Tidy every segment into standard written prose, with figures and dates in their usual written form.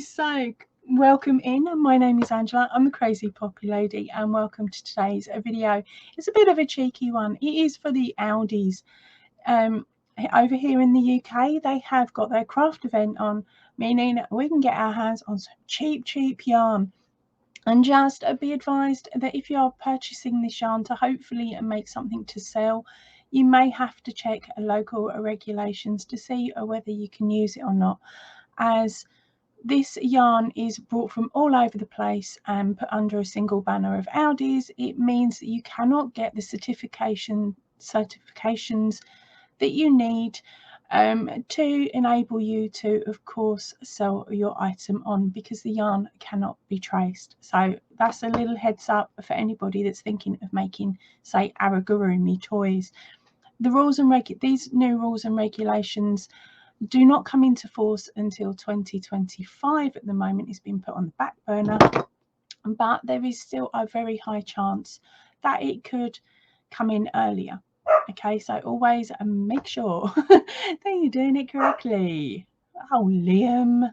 So welcome in. My name is Angela. I'm the Crazy Poppy Lady, and welcome to today's video. It's a bit of a cheeky one. It is for the Aldis. Over here in the UK, they have got their craft event on, meaning we can get our hands on some cheap yarn. And just be advised that if you are purchasing this yarn to hopefully make something to sell, you may have to check local regulations to see whether you can use it or not, as this yarn is brought from all over the place and put under a single banner of Aldi's. It means that you cannot get the certifications that you need to enable you to, of course, sell your item on, because the yarn cannot be traced. So that's a little heads up for anybody that's thinking of making, say, Amigurumi toys. The rules and these new rules and regulations do not come into force until 2025. At the moment, it's been put on the back burner, but there is still a very high chance that it could come in earlier. Okay, so always make sure that you're doing it correctly. Oh, Liam.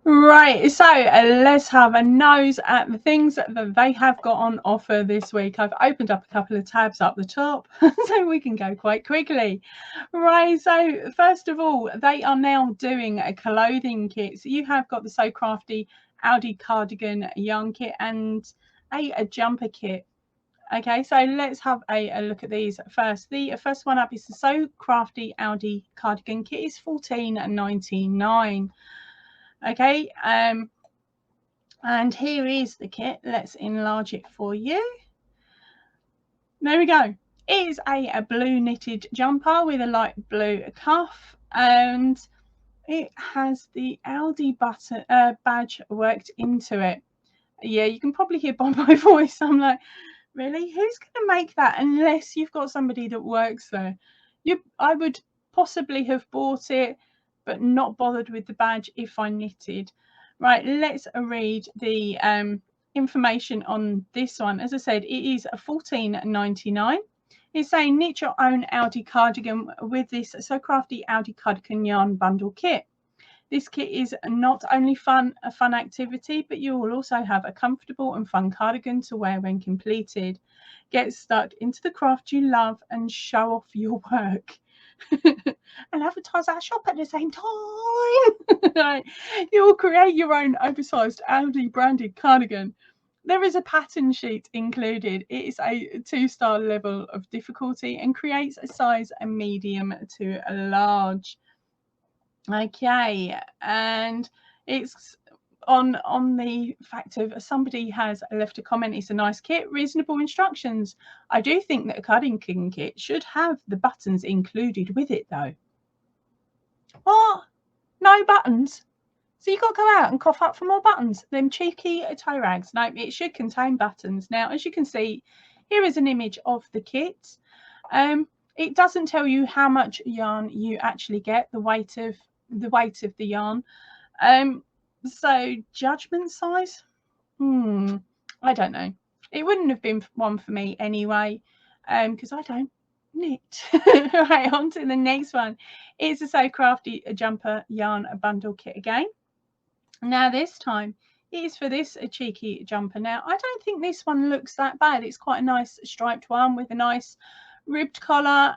Right, so let's have a nose at the things that they have got on offer this week. I've opened up a couple of tabs up the top so we can go quite quickly. Right, so first of all, they are now doing a clothing kit. So you have got the So Crafty Aldi cardigan yarn kit and a jumper kit. Okay, so let's have a look at these first. The first one up is the So Crafty Aldi cardigan kit. Is $14.99. Okay, and here is the kit. Let's enlarge it for you. There we go. It is a blue knitted jumper with a light blue cuff, and it has the Aldi button badge worked into it. Yeah, you can probably hear by my voice, I'm like, really? Who's going to make that unless you've got somebody that works there? I would possibly have bought it, but not bothered with the badge if I knitted. Right, let's read the information on this one. As I said, it is $14.99. It's saying knit your own Aldi cardigan with this So Crafty Aldi cardigan yarn bundle kit. This kit is not only a fun activity, but you will also have a comfortable and fun cardigan to wear when completed. Get stuck into the craft you love and show off your work. And advertise our shop at the same time. Right. You will create your own oversized Aldi branded cardigan. There is a pattern sheet included. It is a 2-star level of difficulty and creates a size a medium to a large. Okay, and it's on the fact of somebody has left a comment. It's a nice kit, reasonable instructions. I do think that a cardigan kit should have the buttons included with it, though. What? No buttons? So you've got to go out and cough up for more buttons. Them cheeky toe rags. No, it should contain buttons. Now, as you can see, here is an image of the kit. It doesn't tell you how much yarn you actually get, the weight of the yarn. So judgment size, I don't know. It wouldn't have been one for me anyway, because I don't knit. Right, on to the next one. It's a So Crafty jumper yarn bundle kit again. Now this time it is for this cheeky jumper. Now I don't think this one looks that bad. It's quite a nice striped one with a nice ribbed collar.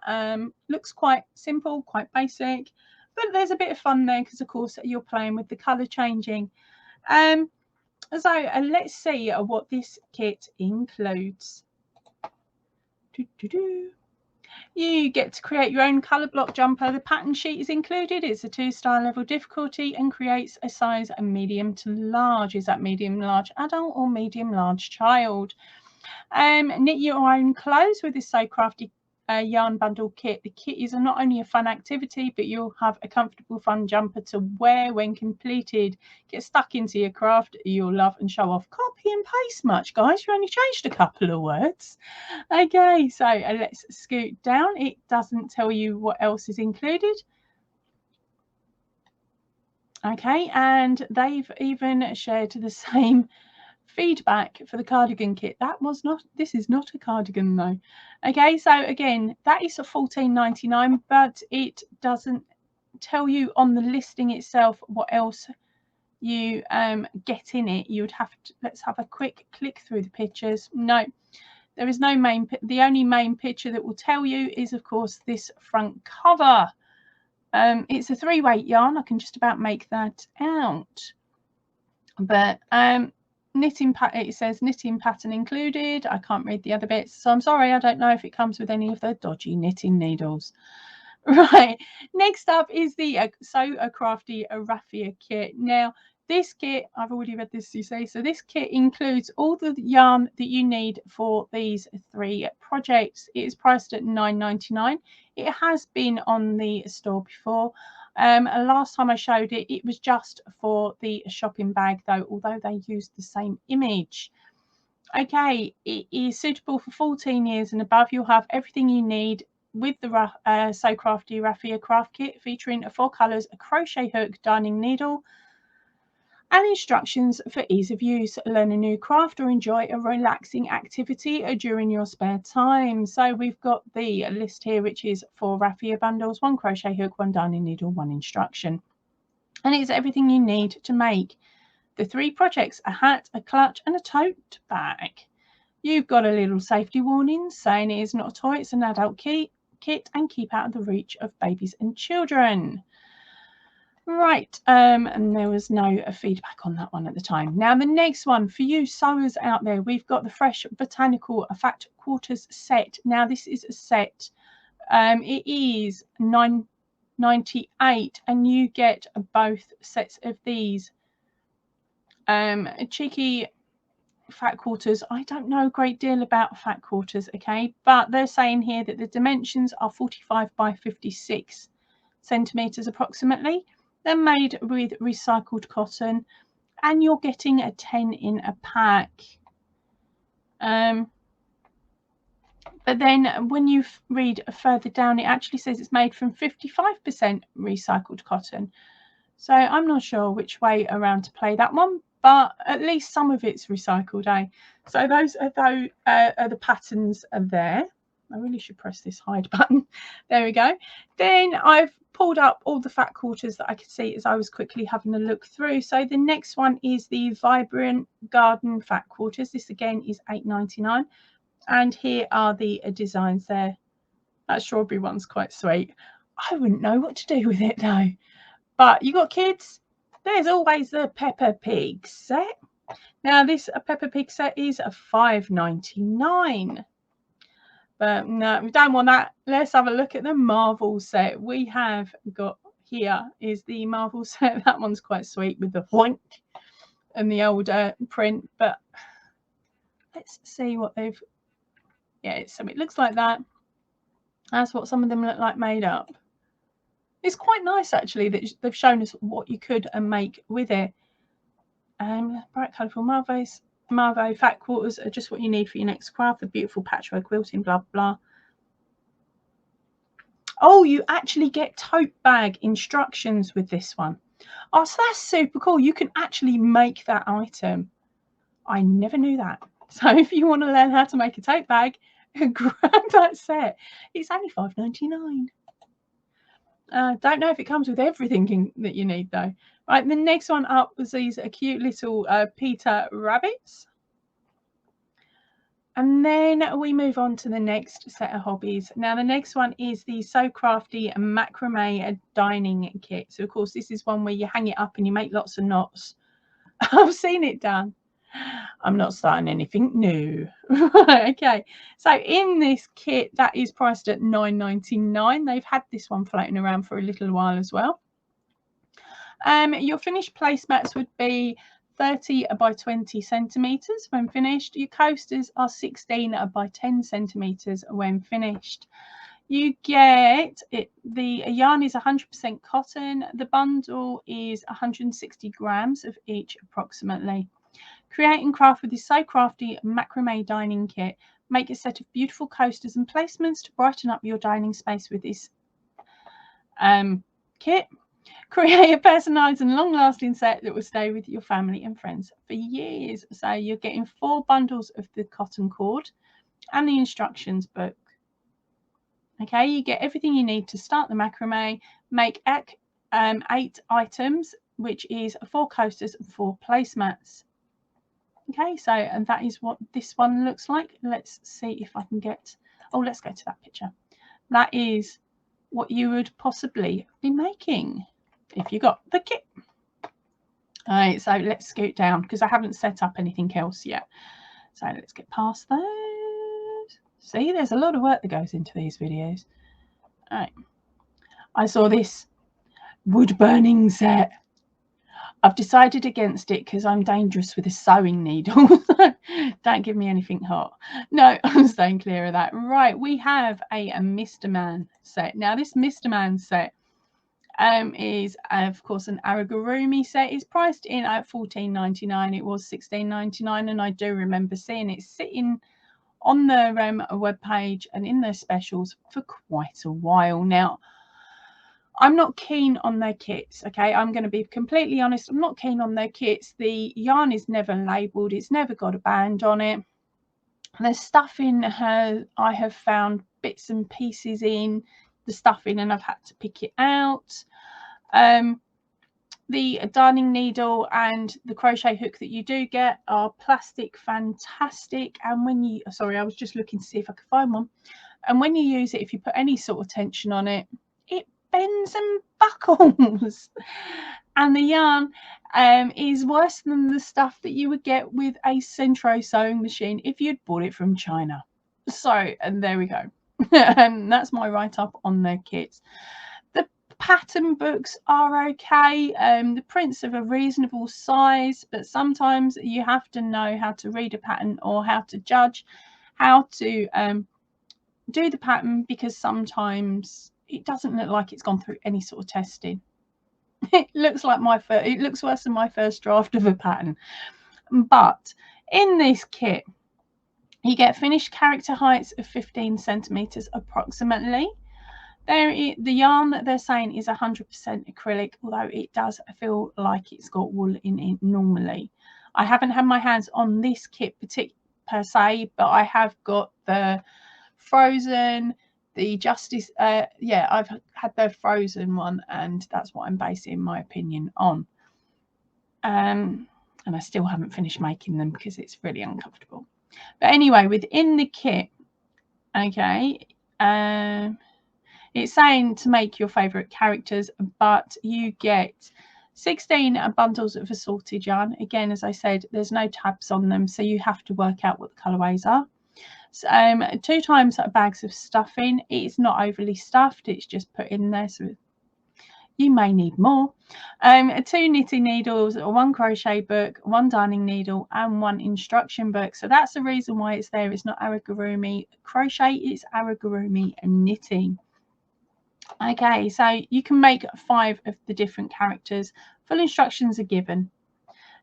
Looks quite simple, quite basic, but there's a bit of fun there because of course you're playing with the color changing. So let's see what this kit includes. You get to create your own colour block jumper. The pattern sheet is included. It's a 2-star level difficulty and creates a size medium to large. Is that medium large adult or medium large child? Knit your own clothes with this So Crafty yarn bundle kit. The kit is not only a fun activity, but you'll have a comfortable, fun jumper to wear when completed. Get stuck into your craft you'll love and show off. Copy and paste much, guys. You only changed a couple of words. Okay, so let's scoot down. It doesn't tell you what else is included. Okay, and they've even shared the same feedback for the cardigan kit. This is not a cardigan though. Okay, so again, that is a $14.99, but it doesn't tell you on the listing itself what else you get in it. You would have to, let's have a quick click through the pictures. No, there is no the only main picture that will tell you is of course this front cover. It's a 3-weight yarn. I can just about make that out, but knitting pattern, it says knitting pattern included. I can't read the other bits, so I'm sorry, I don't know if it comes with any of the dodgy knitting needles. Right, next up is the So Crafty Raffia kit. Now this kit, I've already read this, you say, so this kit includes all the yarn that you need for these 3 projects. It is priced at $9.99. It has been on the store before. Last time I showed it, it was just for the shopping bag though, although they used the same image. Okay, it is suitable for 14 years and above. You'll have everything you need with the So Crafty Raffia craft kit, featuring 4 colours, a crochet hook, darning needle, and instructions for ease of use. Learn a new craft or enjoy a relaxing activity during your spare time. So we've got the list here, which is 4 raffia bundles, 1 crochet hook, 1 darning needle, 1 instruction. And it's everything you need to make the 3 projects: a hat, a clutch, and a tote bag. You've got a little safety warning saying it is not a toy, it's an adult kit, and keep out of the reach of babies and children. Right, and there was no feedback on that one at the time. Now the next one for you sewers out there, we've got the Fresh Botanical Fat Quarters set. Now this is a set. It is $9.98, and you get both sets of these. Cheeky fat quarters. I don't know a great deal about fat quarters, okay, but they're saying here that the dimensions are 45 by 56 centimeters approximately. They're made with recycled cotton, and you're getting a 10 in a pack. But then when you read further down, it actually says it's made from 55% recycled cotton. So I'm not sure which way around to play that one, but at least some of it's recycled, eh? So those are the patterns are there. I really should press this hide button. There we go. Then I've pulled up all the fat quarters that I could see as I was quickly having a look through. So the next one is the Vibrant Garden fat quarters. This again is $8.99. And here are the designs there. That strawberry one's quite sweet. I wouldn't know what to do with it though. But you got kids, there's always the Peppa Pig set. Now this Peppa Pig set is $5.99. But no, we don't want that. Let's have a look at the Marvel set. We have got here is the Marvel set. That one's quite sweet with the white and the old print. But let's see what they've. Yeah, so it looks like that. That's what some of them look like made up. It's quite nice actually that they've shown us what you could make with it. Bright colourful Marvo fat quarters are just what you need for your next craft. The beautiful patchwork quilting, blah blah. Oh, you actually get tote bag instructions with this one. Oh, so that's super cool. You can actually make that item. I never knew that. So if you want to learn how to make a tote bag, grab that set. It's only $5.99. Don't know if it comes with everything that you need though. Right, the next one up was these cute little Peter rabbits. And then we move on to the next set of hobbies. Now the next one is the So Crafty Macrame dining kit. So of course this is one where you hang it up and you make lots of knots. I've seen it done. I'm not starting anything new. Right, okay. So in this kit, that is priced at £9.99. They've had this one floating around for a little while as well. Your finished placemats would be 30 by 20 centimeters when finished. Your coasters are 16 by 10 centimeters when finished. You get it, the yarn is 100% cotton. The bundle is 160 grams of each approximately. Create and craft with this So Crafty macrame dining kit. Make a set of beautiful coasters and placements to brighten up your dining space with this kit. Create a personalised and long-lasting set that will stay with your family and friends for years. So you're getting 4 bundles of the cotton cord and the instructions book. Okay, you get everything you need to start the macrame. Make 8 items, which is 4 coasters and 4 placemats. Okay, so and that is what this one looks like. Let's see if I can get, oh, let's go to that picture. That is what you would possibly be making if you got the kit. All right, so let's scoot down because I haven't set up anything else yet. So let's get past those. See, there's a lot of work that goes into these videos. All right, I saw this wood burning set. I've decided against it because I'm dangerous with a sewing needle. Don't give me anything hot. No, I'm staying clear of that. Right, we have a Mr. Man set. Now, this Mr. Man set is, of course, an Amigurumi set. It's priced in at £14.99. It was £16.99, and I do remember seeing it sitting on their webpage and in their specials for quite a while now. I'm not keen on their kits, okay? I'm going to be completely honest. I'm not keen on their kits. The yarn is never labelled. It's never got a band on it. The stuffing I have found bits and pieces in the stuffing and I've had to pick it out. The darning needle and the crochet hook that you do get are plastic fantastic. And when you, sorry, I was just looking to see if I could find one. And when you use it, if you put any sort of tension on it, it bends and buckles. And the yarn is worse than the stuff that you would get with a Centro sewing machine if you'd bought it from China. So, and there we go. And that's my write-up on their kits. The pattern books are okay. The prints are a reasonable size, but sometimes you have to know how to read a pattern or how to judge how to do the pattern, because sometimes it doesn't look like it's gone through any sort of testing. It looks like it looks worse than my first draft of a pattern. But in this kit, you get finished character heights of 15 centimeters approximately. The yarn that they're saying is 100% acrylic, although it does feel like it's got wool in it normally. I haven't had my hands on this kit per se, but I have got the Frozen, the Justice, yeah, I've had the Frozen one, and that's what I'm basing my opinion on. And I still haven't finished making them because it's really uncomfortable. But anyway, within the kit, okay, it's saying to make your favorite characters, but you get 16 bundles of assorted yarn. Again, as I said, there's no tabs on them, so you have to work out what the colorways are. So, 2 times bags of stuffing. It's not overly stuffed, it's just put in there, so you may need more. 2 knitting needles, 1 crochet book, 1 darning needle, and 1 instruction book. So that's the reason why it's there. It's not Amigurumi crochet, it's Amigurumi knitting. Okay, so you can make 5 of the different characters. Full instructions are given.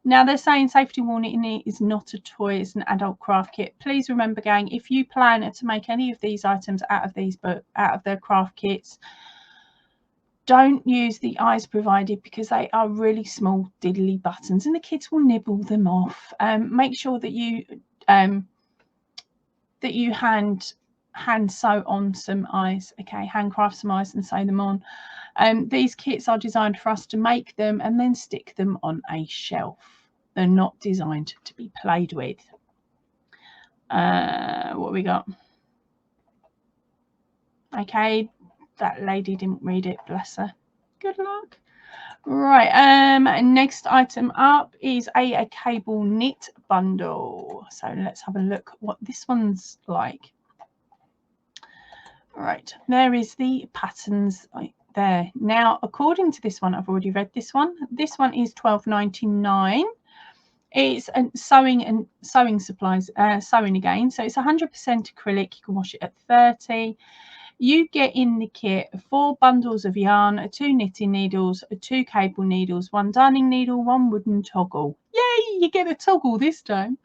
Now, they're saying safety warning is not a toy, it's an adult craft kit. Please remember, gang, if you plan to make any of these items out of their craft kits, don't use the eyes provided because they are really small diddly buttons and the kids will nibble them off. Make sure that you hand sew on some eyes, okay, handcraft some eyes and sew them on. These kits are designed for us to make them and then stick them on a shelf. They're not designed to be played with. What we got? Okay, that lady didn't read it, bless her. Good luck. Right, next item up is a cable knit bundle. So let's have a look what this one's like. Right, there is the patterns right there. Now, according to this one, I've already read this one. This one is $12.99. It's sewing supplies, sewing again. So it's 100% acrylic. You can wash it at 30. You get in the kit 4 bundles of yarn, 2 knitting needles, 2 cable needles, 1 darning needle, 1 wooden toggle. Yay, you get a toggle this time.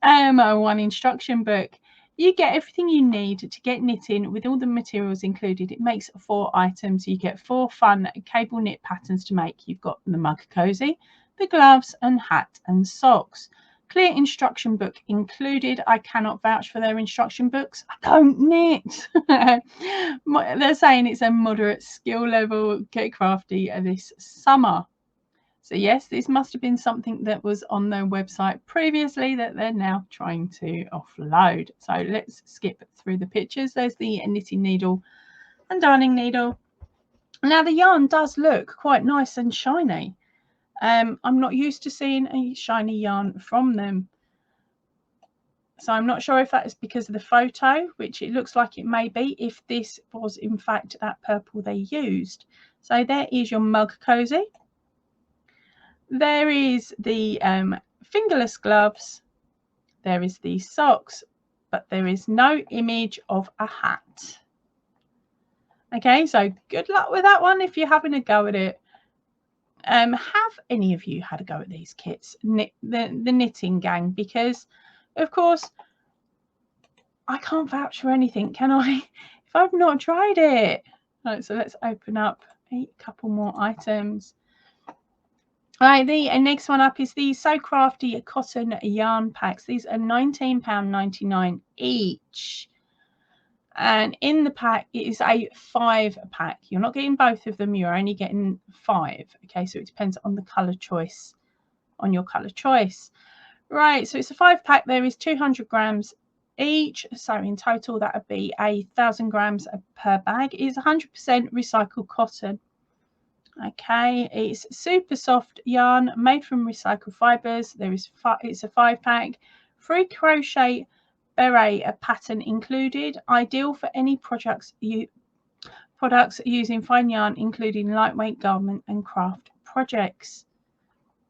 1 instruction book. You get everything you need to get knitting with all the materials included. It makes 4 items. You get 4 fun cable knit patterns to make. You've got the mug cozy, the gloves and hat and socks. Clear instruction book included. I cannot vouch for their instruction books. I don't knit. They're saying it's a moderate skill level. Get crafty this summer. So yes, this must have been something that was on their website previously that they're now trying to offload. So let's skip through the pictures. There's the knitting needle and darning needle. Now the yarn does look quite nice and shiny. I'm not used to seeing a shiny yarn from them. So I'm not sure if that is because of the photo, which it looks like it may be, if this was in fact that purple they used. So there is your mug cozy. There is the fingerless gloves. There is the socks, but there is no image of a hat. Okay, so good luck with that one if you're having a go at it. Have any of you had a go at these kits, the knitting gang? Because, of course, I can't vouch for anything, can I? If I've not tried it. Right, so let's open up a couple more items. All right, the next one up is the So Crafty cotton yarn packs. These are £19.99 each. And in the pack, it is a 5-pack. You're not getting both of them. You're only getting 5. Okay, so it depends on the colour choice, on your colour choice. Right, so it's a 5-pack. There is 200 grams each. So in total, that would be 1,000 grams per bag. It is 100% recycled cotton. Okay, it's super soft yarn made from recycled fibres. It's a 5-pack. Free crochet beret pattern included. Ideal for any products using fine yarn, including lightweight garment and craft projects.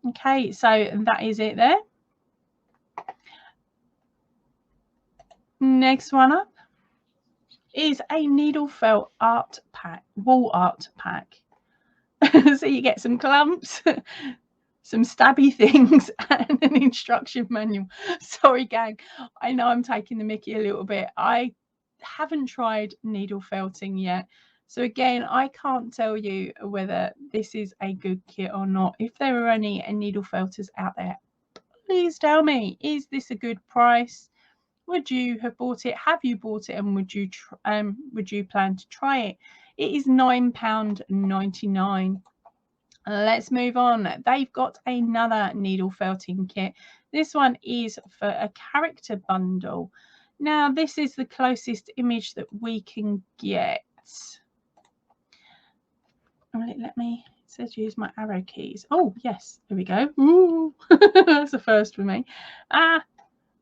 Okay, so that is it there. Next one up is a needle felt art pack, wall art pack. So you get some clumps, some stabby things, and an instruction manual. Sorry, gang. I know I'm taking the mickey a little bit. I haven't tried needle felting yet. So again, I can't tell you whether this is a good kit or not. If there are any needle felters out there, please tell me, is this a good price? Would you have bought it? Have you bought it? And would you plan to try it? It is £9.99. Let's move on. They've got another needle felting kit. This one is for a character bundle. Now, this is the closest image that we can get. Let me, it says use my arrow keys. Oh, yes, there we go. Ooh, that's a first for me.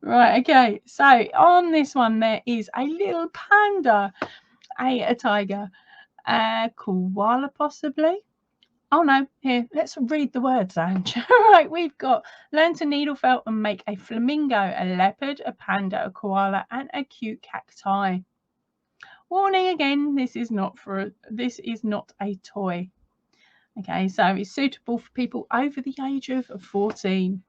Right, okay. So on this one, there is a little panda, a tiger, a koala possibly. Oh no, here, let's read the words, Ange. Right, we've got learn to needle felt and make a flamingo, a leopard, a panda, a koala, and a cute cacti. Warning again, this is not a toy. Okay, so it's suitable for people over the age of 14.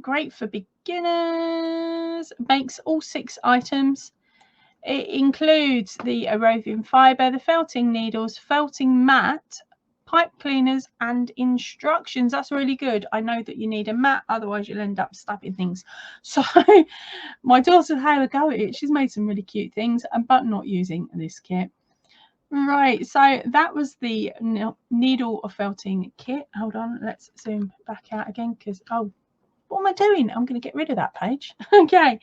Great for beginners. Makes all 6 items. It includes the roving fibre, the felting needles, felting mat, pipe cleaners, and instructions. That's really good. I know that you need a mat, otherwise you'll end up stabbing things. So my daughter had a go at it. She's made some really cute things, but not using this kit. Right, so that was the needle felting kit. Hold on, let's zoom back out again because, oh, what am I doing? I'm going to get rid of that page. Okay.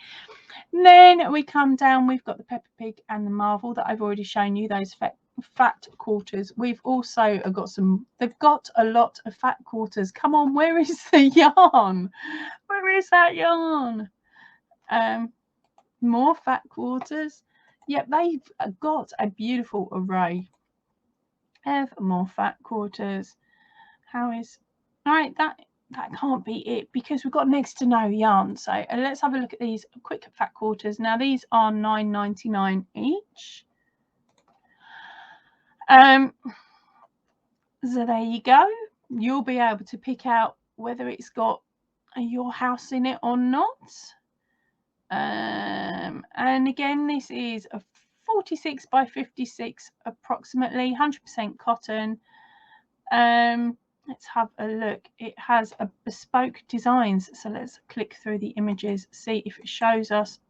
And then we come down, we've got the Peppa Pig and the Marvel that I've already shown you, those fat quarters. We've also got some, they've got a lot of fat quarters. Come on, where is the yarn? Where is that yarn? More fat quarters. Yep, they've got a beautiful array of more fat quarters. How is, all right, that can't be it because we've got next to no yarn. So let's have a look at these quick fat quarters. Now these are $9.99 each. So there you go. You'll be able to pick out whether it's got your house in it or not. And again, this is a 46 by 56 approximately, 100% cotton. Let's have a look. It has a bespoke designs. So let's click through the images, see if it shows us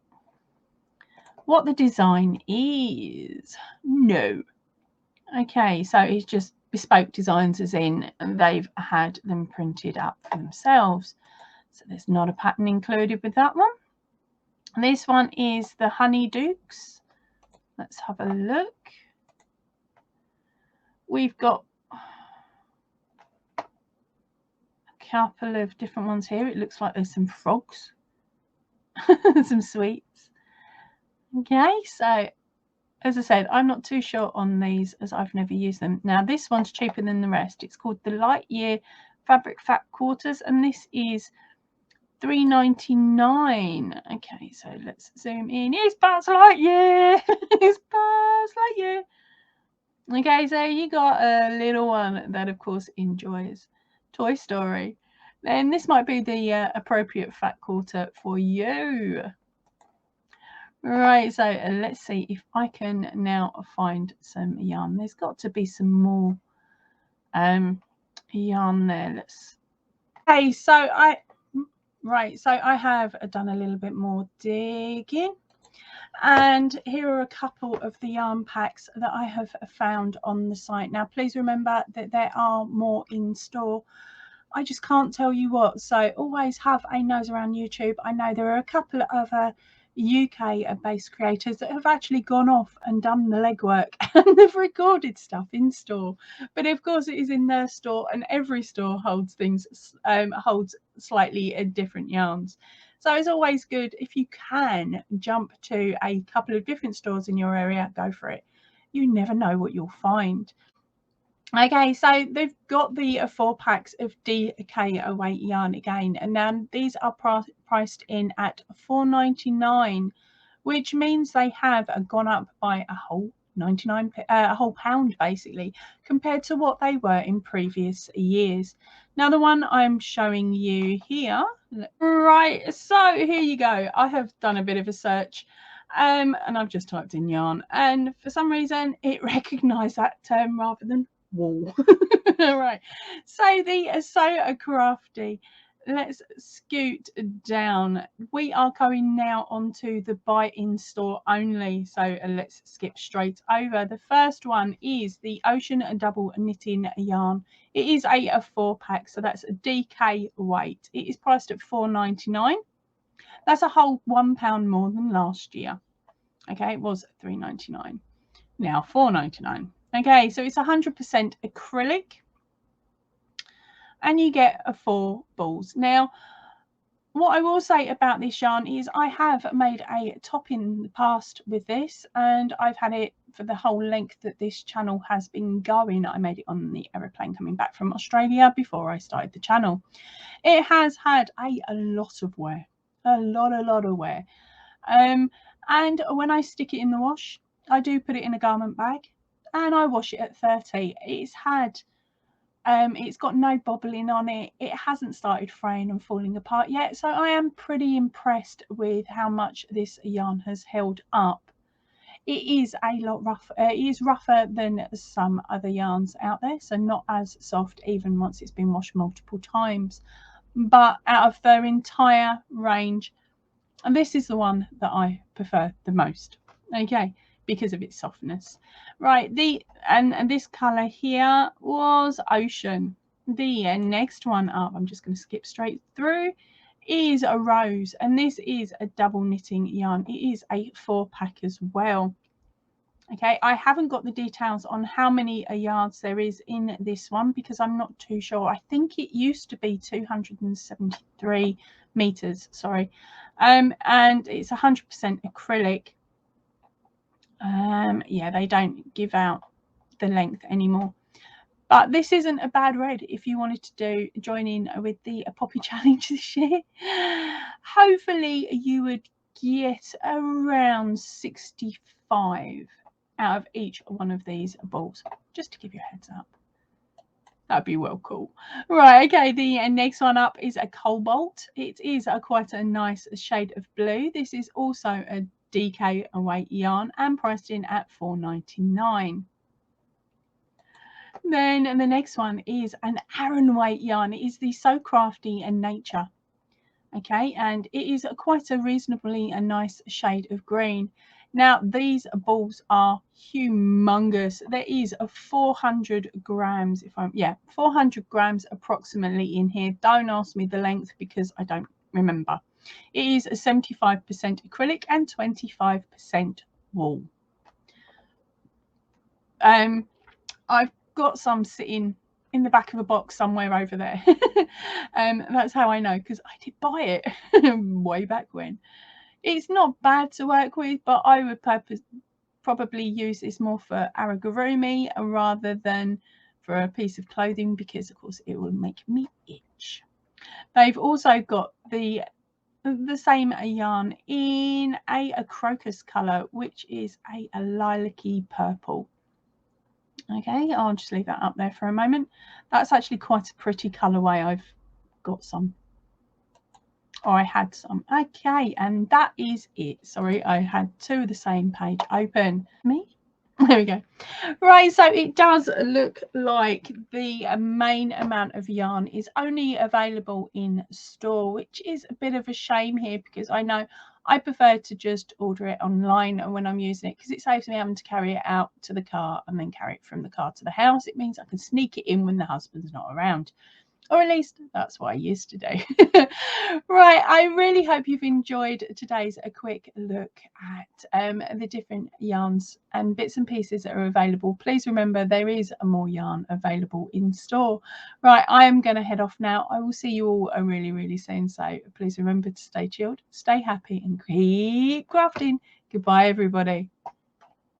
what the design is. No. Okay, so it's just bespoke designs, as in they've had them printed up for themselves. So there's not a pattern included with that one. And this one is the Honey Dukes. Let's have a look. We've got a couple of different ones here. It looks like there's some frogs, some sweets. Okay, so as I said, I'm not too sure on these as I've never used them. Now this one's cheaper than the rest. It's called the Lightyear Fabric Fat Quarters, and this is $3.99. Okay, so let's zoom in. It's Buzz Lightyear. It's Buzz Lightyear. Okay, so you got a little one that of course enjoys Toy Story. Then this might be the appropriate fat quarter for you. Right, so let's see if I can now find some yarn. There's got to be some more yarn there. Let's. Okay, so I have done a little bit more digging, and here are a couple of the yarn packs that I have found on the site. Now, please remember that there are more in store. I just can't tell you what, so always have a nose around YouTube. I know there are a couple of other UK-based creators that have actually gone off and done the legwork and they've recorded stuff in store, but of course it is in their store, and every store holds things, holds slightly different yarns. So it's always good if you can jump to a couple of different stores in your area. Go for it. You never know what you'll find. Okay, so they've got the 4 packs of DK weight yarn again, and now these are priced in at $4.99, which means they have gone up by a whole 99, a whole pound basically, compared to what they were in previous years. Now the one I'm showing you here, right? So here you go. I have done a bit of a search. And I've just typed in yarn, and for some reason it recognized that term rather than wool. Right, so the So Crafty, let's scoot down. We are going now onto the buy in store only, so let's skip straight over. The first one is the Ocean Double Knitting yarn. It is a 4 pack, so that's a DK weight. It is priced at $4.99. that's a whole £1 more than last year. Okay, it was $3.99, now $4.99. Okay, so it's 100% acrylic, and you get 4 balls. Now, what I will say about this yarn is I have made a top in the past with this, and I've had it for the whole length that this channel has been going. I made it on the aeroplane coming back from Australia before I started the channel. It has had a lot of wear, a lot of wear. And when I stick it in the wash, I do put it in a garment bag, and I wash it at 30. It's had, it's got no bobbling on it. It hasn't started fraying and falling apart yet. So I am pretty impressed with how much this yarn has held up. It is a lot rougher. It is rougher than some other yarns out there, so not as soft even once it's been washed multiple times. But out of their entire range, and this is the one that I prefer the most. Okay, because of its softness. Right, and this color here was Ocean. The next one up, I'm just going to skip straight through, is a Rose, and this is a double knitting yarn. It is a 4 pack as well. Okay, I haven't got the details on how many yards there is in this one because I'm not too sure. I think it used to be 273 meters, sorry, and it's 100% acrylic. Yeah, they don't give out the length anymore. But this isn't a bad red if you wanted to join in with the Poppy Challenge this year. Hopefully you would get around 65 out of each one of these balls, just to give you a heads up. That'd be well cool. Right, okay, the next one up is a cobalt. It is quite a nice shade of blue. This is also a DK weight yarn and priced in at $4.99. Then the next one is an Aran weight yarn. It is the So Crafty and Nature. Okay, and it is quite a reasonably a nice shade of green. Now these balls are humongous. There is a 400 grams, 400 grams approximately in here. Don't ask me the length because I don't remember. It is a 75% acrylic and 25% wool. I've got some sitting in the back of a box somewhere over there. That's how I know, because I did buy it way back when. It's not bad to work with, but I would probably use this more for Amigurumi rather than for a piece of clothing, because of course it will make me itch. They've also got the same yarn in a crocus colour, which is a lilac-y purple. Okay, I'll just leave that up there for a moment. That's actually quite a pretty colourway. I've got some, or I had some. Okay, and that is it. Sorry, I had two of the same page open. Me? There we go. Right, so it does look like the main amount of yarn is only available in store, which is a bit of a shame here, because I know I prefer to just order it online when I'm using it, because it saves me having to carry it out to the car and then carry it from the car to the house. It means I can sneak it in when the husband's not around. Or at least that's what I used to do. Right, I really hope you've enjoyed today's a quick look at the different yarns and bits and pieces that are available. Please remember there is more yarn available in store. Right, I am going to head off now. I will see you all really, really soon. So please remember to stay chilled, stay happy and keep crafting. Goodbye, everybody.